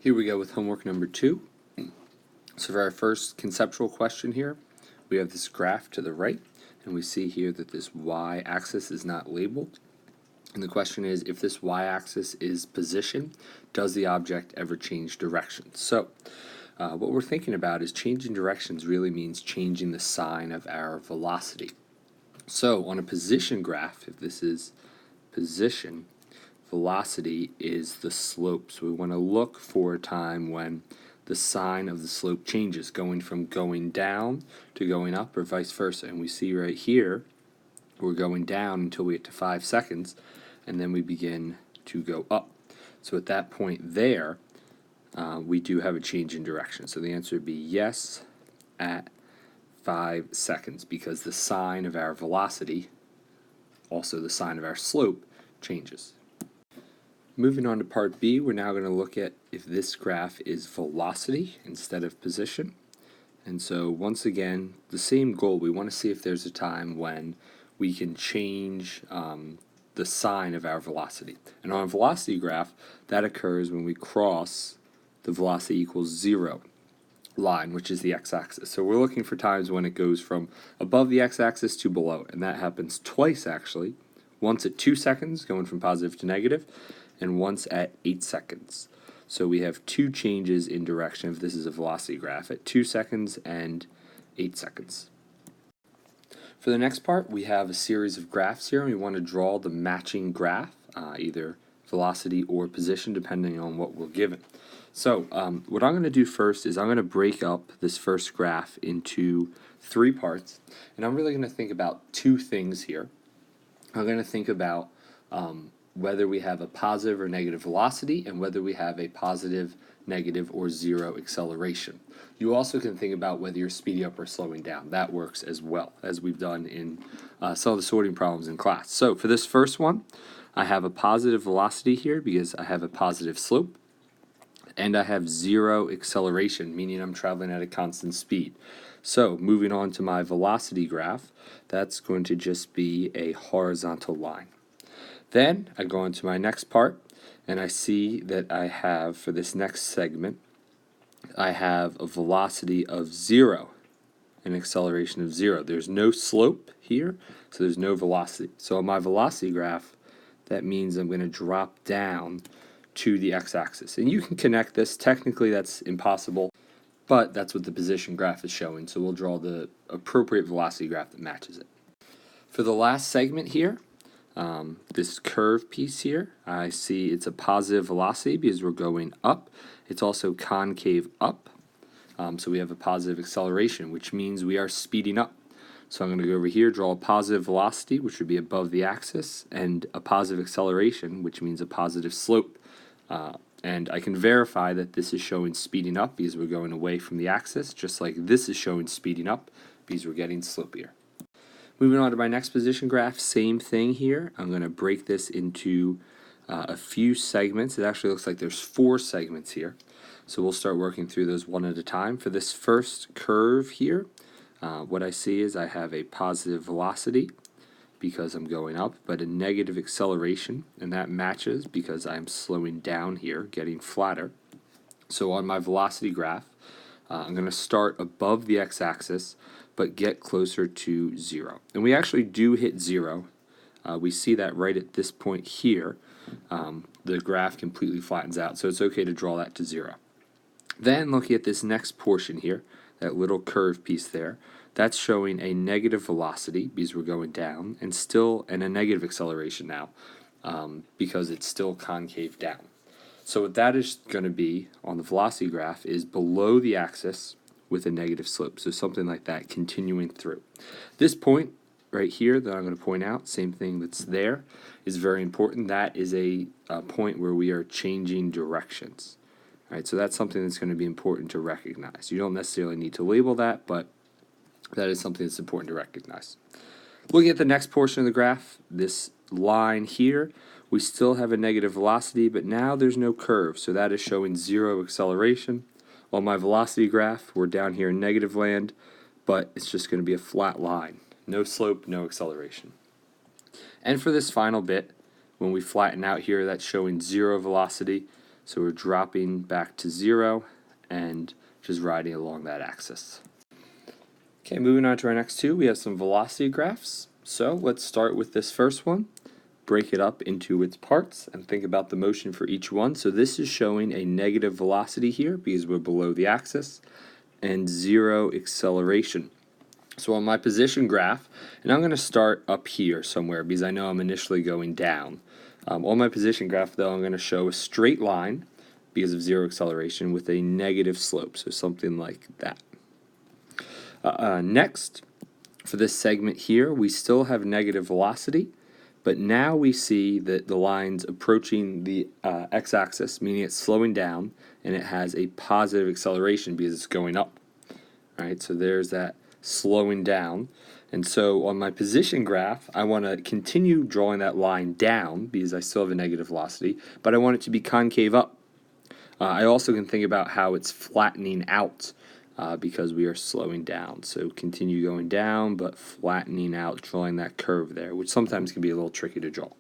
Here we go with homework number 2. So for our first conceptual question here, we have this graph to the right, and we see here that this y-axis is not labeled. And the question is, if this y-axis is position, does the object ever change direction? So what we're thinking about is changing directions really means changing the sign of our velocity. So on a position graph, if this is position, velocity is the slope. So we want to look for a time when the sign of the slope changes, going from going down to going up or vice versa. And we see right here, we're going down until we get to 5 seconds, and then we begin to go up. So at that point there, we do have a change in direction. So the answer would be yes at 5 seconds, because the sign of our velocity, also the sign of our slope, changes. Moving on to part B, we're now going to look at if this graph is velocity instead of position. And so once again, the same goal, we want to see if there's a time when we can change the sign of our velocity. And on a velocity graph, that occurs when we cross the velocity equals 0 line, which is the x-axis. So we're looking for times when it goes from above the x-axis to below it. And that happens twice actually. Once at 2 seconds, going from positive to negative, and once at 8 seconds. So we have 2 changes in direction if this is a velocity graph, at 2 seconds and 8 seconds. For the next part, we have a series of graphs here, and we want to draw the matching graph, either velocity or position, depending on what we're given. So what I'm going to do first is I'm going to break up this first graph into 3 parts, and I'm really going to think about 2 things here. I'm going to think about whether we have a positive or negative velocity, and whether we have a positive, negative, or 0 acceleration. You also can think about whether you're speeding up or slowing down. That works as well, as we've done in some of the sorting problems in class. So for this first one, I have a positive velocity here because I have a positive slope, and I have 0 acceleration, meaning I'm traveling at a constant speed. So moving on to my velocity graph, that's going to just be a horizontal line. Then I go on to my next part, and I see that I have, for this next segment, I have a velocity of 0, an acceleration of 0. There's no slope here, so there's no velocity. So on my velocity graph, that means I'm going to drop down to the x-axis. And you can connect this. Technically, that's impossible, but that's what the position graph is showing. So we'll draw the appropriate velocity graph that matches it. For the last segment here, this curve piece here, I see it's a positive velocity because we're going up. It's also concave up, so we have a positive acceleration, which means we are speeding up. So I'm going to go over here, draw a positive velocity, which would be above the axis, and a positive acceleration, which means a positive slope. And I can verify that this is showing speeding up because we're going away from the axis, just like this is showing speeding up because we're getting slopier. Moving on to my next position graph, same thing here. I'm going to break this into a few segments. It actually looks like there's 4 segments here. So we'll start working through those one at a time. For this first curve here, what I see is I have a positive velocity because I'm going up, but a negative acceleration, and that matches because I'm slowing down here, getting flatter. So on my velocity graph, I'm going to start above the x-axis, but get closer to 0. And we actually do hit 0. We see that right at this point here. The graph completely flattens out, so it's okay to draw that to 0. Then looking at this next portion here, that little curve piece there, that's showing a negative velocity because we're going down, and a negative acceleration now because it's still concave down. So what that is going to be on the velocity graph is below the axis with a negative slope. So something like that continuing through. This point right here that I'm going to point out, same thing that's there, is very important. That is a point where we are changing directions. All right, so that's something that's going to be important to recognize. You don't necessarily need to label that, but that is something that's important to recognize. Looking at the next portion of the graph, this line here, we still have a negative velocity, but now there's no curve, so that is showing 0 acceleration. On my velocity graph, we're down here in negative land, but it's just going to be a flat line. No slope, no acceleration. And for this final bit, when we flatten out here, that's showing 0 velocity, So we're dropping back to 0 and just riding along that axis. Okay, moving on to our next two, we have some velocity graphs. So let's start with this first one, break it up into its parts, and think about the motion for each one. So this is showing a negative velocity here because we're below the axis, and 0 acceleration. So on my position graph, and I'm going to start up here somewhere because I know I'm initially going down. On my position graph, though, I'm going to show a straight line because of 0 acceleration with a negative slope, so something like that. Next, for this segment here, we still have negative velocity, but now we see that the line's approaching the x-axis, meaning it's slowing down, and it has a positive acceleration because it's going up. All right, so there's that slowing down. And so on my position graph, I want to continue drawing that line down because I still have a negative velocity, but I want it to be concave up. I also can think about how it's flattening out because we are slowing down. So continue going down, but flattening out, drawing that curve there, which sometimes can be a little tricky to draw.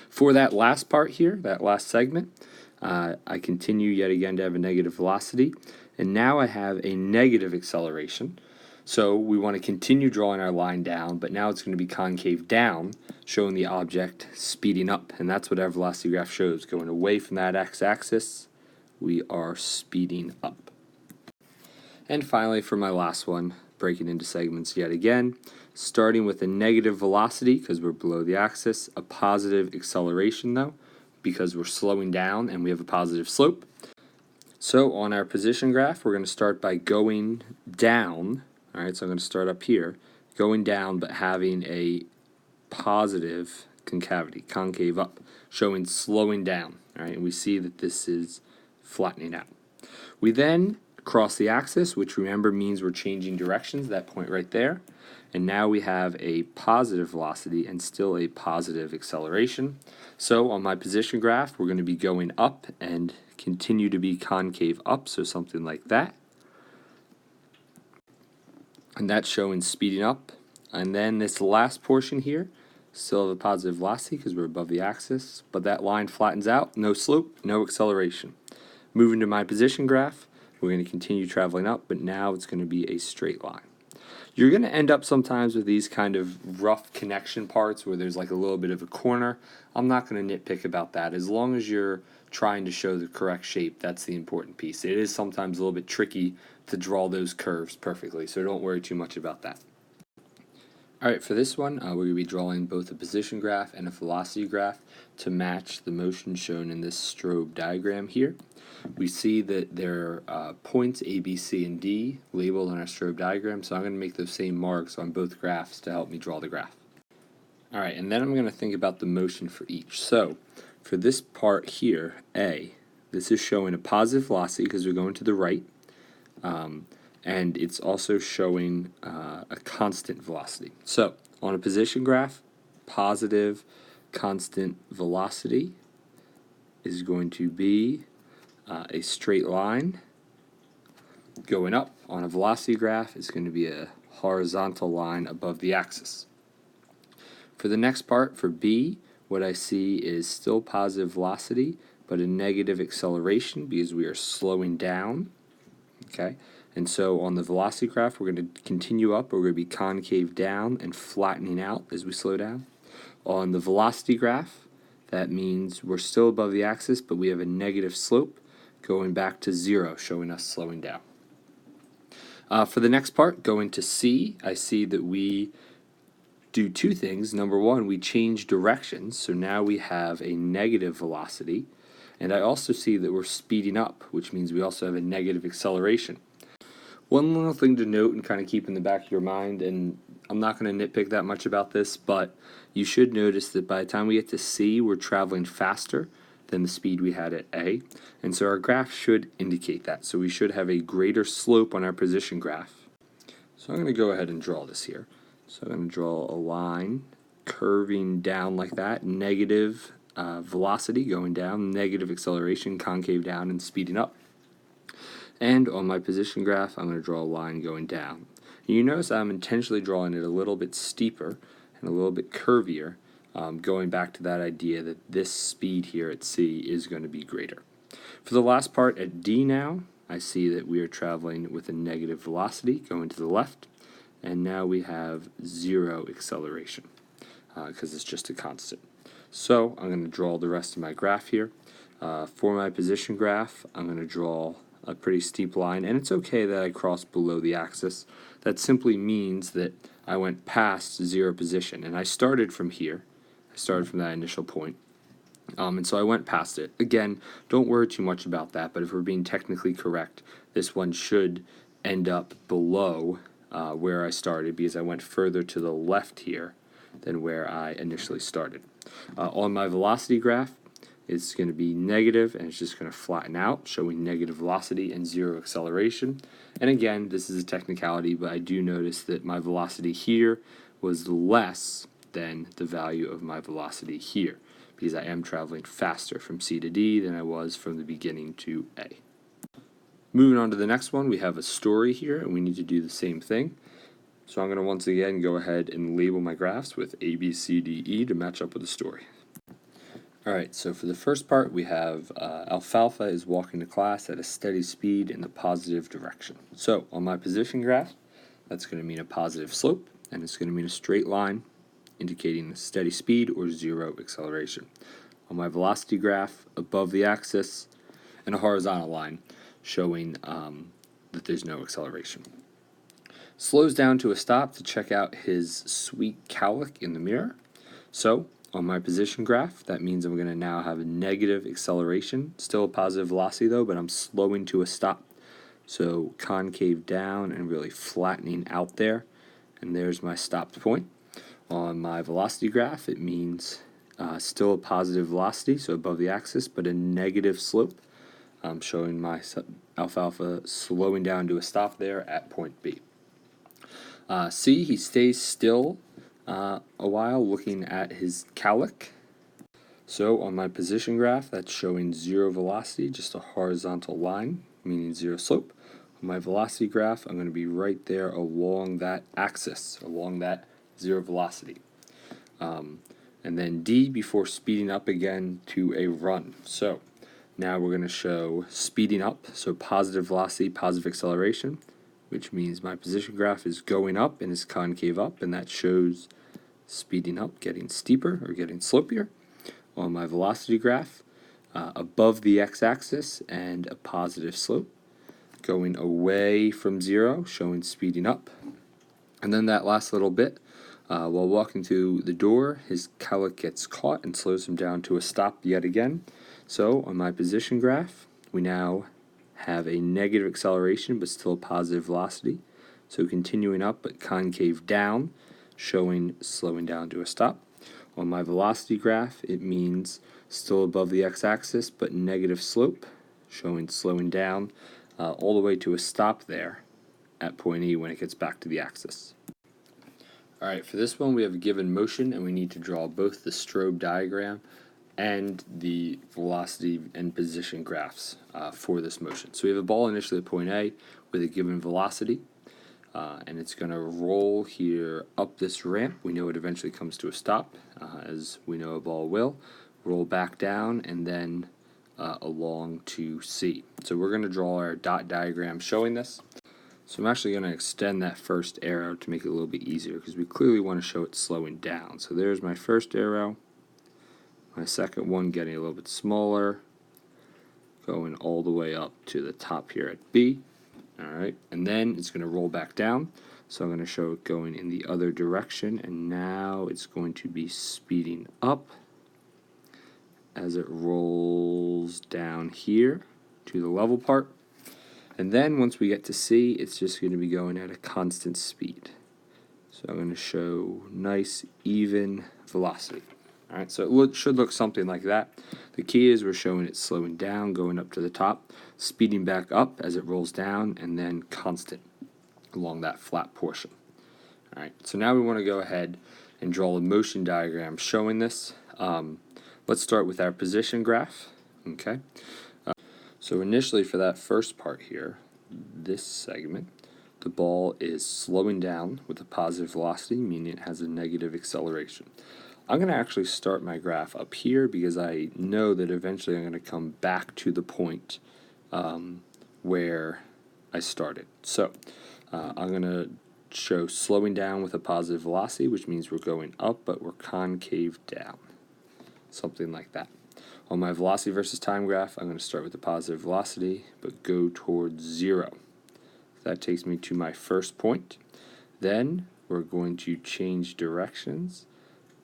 For that last part here, that last segment, I continue yet again to have a negative velocity, and now I have a negative acceleration. So we want to continue drawing our line down, but now it's going to be concave down, showing the object speeding up, and that's what our velocity graph shows. Going away from that x-axis, we are speeding up. And finally, for my last one, breaking into segments yet again, starting with a negative velocity because we're below the axis, a positive acceleration though, because we're slowing down and we have a positive slope. So on our position graph, we're going to start by going down. All right, so I'm going to start up here, going down but having a positive concave up, showing slowing down. All right, and we see that this is flattening out. We then cross the axis, which remember means we're changing directions, that point right there. And now we have a positive velocity and still a positive acceleration. So on my position graph, we're going to be going up and continue to be concave up, so something like that. And that's showing speeding up. And then this last portion here, still have a positive velocity because we're above the axis, but that line flattens out, no slope, no acceleration. Moving to my position graph, we're going to continue traveling up, but now it's going to be a straight line. You're going to end up sometimes with these kind of rough connection parts where there's like a little bit of a corner. I'm not going to nitpick about that. As long as you're trying to show the correct shape, that's the important piece. It is sometimes a little bit tricky to draw those curves perfectly, so don't worry too much about that. Alright, for this one, we're going to be drawing both a position graph and a velocity graph to match the motion shown in this strobe diagram here. We see that there are points A, B, C, and D labeled on our strobe diagram, so I'm going to make those same marks on both graphs to help me draw the graph. Alright, and then I'm going to think about the motion for each. So, for this part here, A, this is showing a positive velocity because we're going to the right, and it's also showing a constant velocity. So, on a position graph, positive constant velocity is going to be a straight line going up. On a velocity graph, it's going to be a horizontal line above the axis. For the next part, for B, what I see is still positive velocity, but a negative acceleration because we are slowing down. Okay, and so on the velocity graph, we're going to continue up, we're going to be concave down and flattening out as we slow down. On the velocity graph, that means we're still above the axis, but we have a negative slope going back to 0, showing us slowing down. For the next part, going to C, I see that we do two things. Number one, we change directions, so now we have a negative velocity, and I also see that we're speeding up, which means we also have a negative acceleration. One little thing to note and kind of keep in the back of your mind, and I'm not going to nitpick that much about this, but you should notice that by the time we get to C, we're traveling faster than the speed we had at A, and so our graph should indicate that. So we should have a greater slope on our position graph. So I'm going to go ahead and draw this here. So I'm going to draw a line curving down like that, negative velocity going down, negative acceleration, concave down, and speeding up. And on my position graph, I'm going to draw a line going down. And you notice I'm intentionally drawing it a little bit steeper and a little bit curvier, going back to that idea that this speed here at C is going to be greater. For the last part at D now, I see that we are traveling with a negative velocity going to the left, and now we have 0 acceleration because it's just a constant. So I'm going to draw the rest of my graph here. For my position graph, I'm going to draw a pretty steep line, and it's okay that I cross below the axis. That simply means that I went past 0 position, and I started from here. I started from that initial point. And so I went past it. Again, don't worry too much about that, but if we're being technically correct, this one should end up below where I started because I went further to the left here than where I initially started. On my velocity graph, it's going to be negative, and it's just going to flatten out, showing negative velocity and 0 acceleration. And again, this is a technicality, but I do notice that my velocity here was less than the value of my velocity here, because I am traveling faster from C to D than I was from the beginning to A. Moving on to the next one, we have a story here, and we need to do the same thing. So I'm going to once again go ahead and label my graphs with A, B, C, D, E to match up with the story. Alright, so for the first part, we have Alfalfa is walking to class at a steady speed in the positive direction. So on my position graph, that's going to mean a positive slope, and it's going to mean a straight line indicating a steady speed or 0 acceleration. On my velocity graph, above the axis, and a horizontal line showing that there's no acceleration. Slows down to a stop to check out his sweet cowlick in the mirror. So on my position graph, that means I'm going to now have a negative acceleration, still a positive velocity though, but I'm slowing to a stop. So concave down and really flattening out there, and there's my stopped point. On my velocity graph, it means still a positive velocity, so above the axis, but a negative slope. I'm showing my Alfalfa slowing down to a stop there at point B. C, he stays still a while looking at his cowlick. So on my position graph, that's showing 0 velocity, just a horizontal line, meaning 0 slope. On my velocity graph, I'm going to be right there along that axis, along that 0 velocity. And then D before speeding up again to a run. So now we're going to show speeding up, so positive velocity, positive acceleration, which means my position graph is going up and is concave up, and that shows speeding up, getting steeper or getting slopier. On my velocity graph, above the x-axis and a positive slope, going away from 0, showing speeding up. And then that last little bit, while walking through the door, his cowlick gets caught and slows him down to a stop yet again. So on my position graph, we now have a negative acceleration but still a positive velocity. So continuing up but concave down, showing slowing down to a stop. On my velocity graph, it means still above the x-axis but negative slope, showing slowing down all the way to a stop there at point E when it gets back to the axis. Alright, for this one we have a given motion, and we need to draw both the strobe diagram and the velocity and position graphs for this motion. So we have a ball initially at point A with a given velocity, and it's going to roll here up this ramp. We know it eventually comes to a stop, as we know a ball will. Roll back down and then along to C. So we're going to draw our dot diagram showing this. So I'm actually going to extend that first arrow to make it a little bit easier, because we clearly want to show it slowing down. So there's my first arrow, my second one getting a little bit smaller, going all the way up to the top here at B. Alright, and then it's going to roll back down. So I'm going to show it going in the other direction, and now it's going to be speeding up as it rolls down here to the level part. And then once we get to C, it's just going to be going at a constant speed. So I'm going to show nice, even velocity. Alright, so it should look something like that. The key is we're showing it slowing down, going up to the top, speeding back up as it rolls down, and then constant along that flat portion. Alright, so now we want to go ahead and draw a motion diagram showing this. Let's start with our position graph. Okay. So initially for that first part here, this segment, the ball is slowing down with a positive velocity, meaning it has a negative acceleration. I'm going to actually start my graph up here because I know that eventually I'm going to come back to the point where I started. So I'm going to show slowing down with a positive velocity, which means we're going up, but we're concave down. Something like that. On my velocity versus time graph, I'm going to start with a positive velocity, but go towards 0. That takes me to my first point. Then we're going to change directions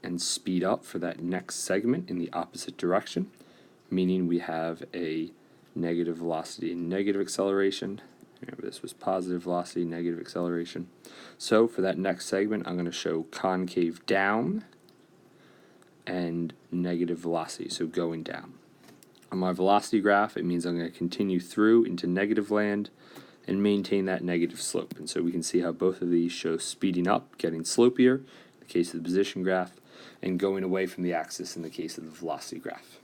and speed up for that next segment in the opposite direction, meaning we have a negative velocity and negative acceleration. Remember, this was positive velocity, negative acceleration. So for that next segment, I'm going to show concave down and negative velocity, so going down. On my velocity graph, it means I'm going to continue through into negative land and maintain that negative slope. And so we can see how both of these show speeding up, getting slopier in the case of the position graph, and going away from the axis in the case of the velocity graph.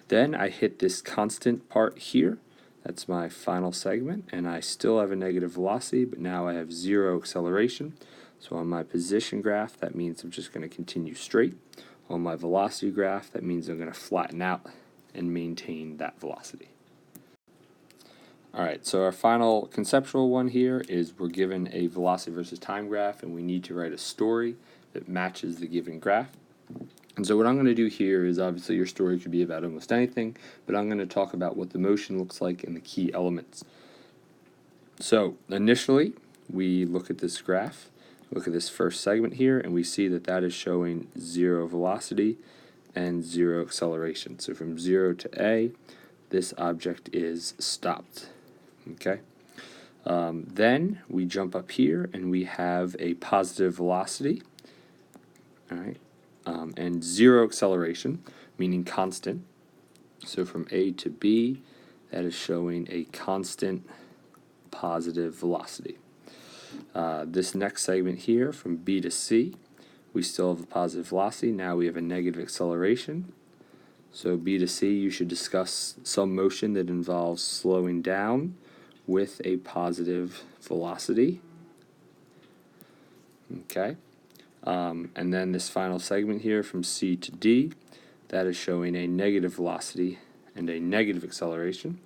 Then I hit this constant part here. That's my final segment, and I still have a negative velocity, but now I have 0 acceleration. So on my position graph, that means I'm just going to continue straight. On my velocity graph, that means I'm going to flatten out and maintain that velocity. Alright, so our final conceptual one here is we're given a velocity versus time graph, and we need to write a story that matches the given graph. And so what I'm going to do here is, obviously your story could be about almost anything, but I'm going to talk about what the motion looks like and the key elements. So initially, we look at this graph, look at this first segment here, and we see that that is showing 0 velocity and 0 acceleration. So from 0 to A, this object is stopped. Okay. Then we jump up here and we have a positive velocity, all right, and 0 acceleration, meaning constant. So from A to B, that is showing a constant positive velocity. This next segment here, from B to C, we still have a positive velocity. Now we have a negative acceleration. So B to C, you should discuss some motion that involves slowing down with a positive velocity. Okay. And then this final segment here from C to D, that is showing a negative velocity and a negative acceleration.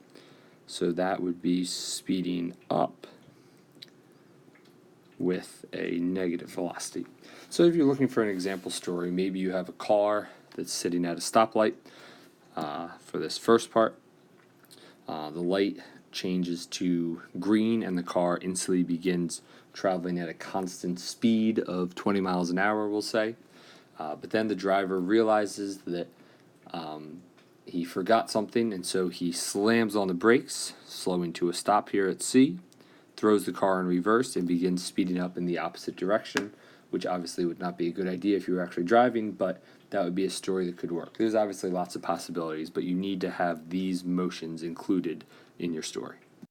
So that would be speeding up with a negative velocity. So if you're looking for an example story, maybe you have a car that's sitting at a stoplight. For this first part, the light changes to green and the car instantly begins traveling at a constant speed of 20 miles an hour, we'll say. But then the driver realizes that he forgot something, and so he slams on the brakes, slowing to a stop here at C, throws the car in reverse, and begins speeding up in the opposite direction, which obviously would not be a good idea if you were actually driving, but that would be a story that could work. There's obviously lots of possibilities, but you need to have these motions included in your story.